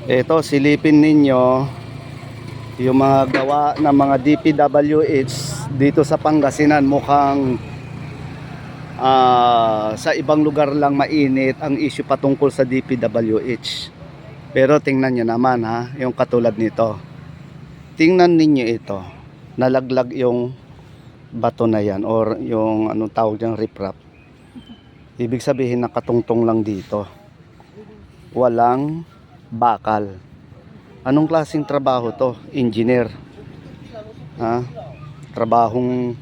Ito, silipin ninyo yung mga gawa ng mga DPWH dito sa Pangasinan. Mukhang sa ibang lugar lang mainit ang issue patungkol sa DPWH. Pero tingnan nyo naman ha, yung katulad nito. Tingnan ninyo ito. Nalaglag yung bato na yan or yung anong tawag dyan, riprap. Ibig sabihin nakatungtong lang dito. Walang bakal. Anong klaseng trabaho to? Engineer. Ha? Trabahong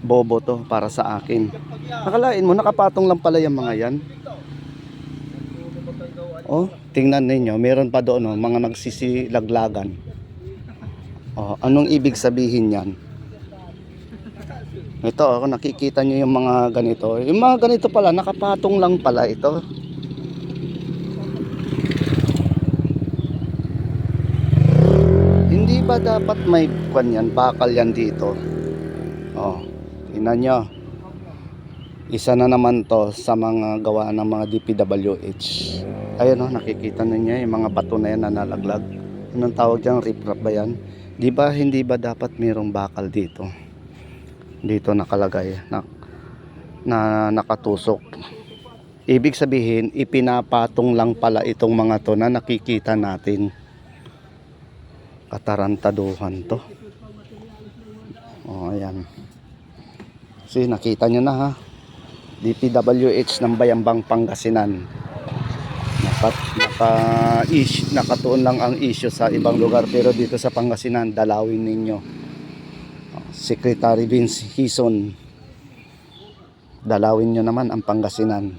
bobo to para sa akin. Nakalain mo, nakapatong lang pala yung mga yan. Oh, tingnan ninyo, meron pa doon oh, mga nagsisilaglagan. Oh, anong ibig sabihin yan? Ito, oh, nakikita nyo yung mga ganito. Yung mga ganito pala, nakapatong lang pala ito. Hindi ba dapat may kwan yan, bakal yan dito? Oh, tingnan nyo. Isa na naman to sa mga gawa ng mga DPWH. Ayun oh, nakikita ninyo yung mga bato na yan na nalaglag. Anong tawag dyan? Riprap ba yan? Hindi ba dapat mayroong bakal dito? Dito nakalagay na nakatusok. Ibig sabihin, ipinapatong lang pala itong mga to na nakikita natin. Katarantaduhan to. Oh, ayan. See, nakita nyo na ha. DPWH ng Bayambang Pangasinan. Nakatuon lang ang issue sa ibang lugar, pero dito sa Pangasinan, dalawin ninyo. Secretary Vince Hison, dalawin nyo naman ang Pangasinan.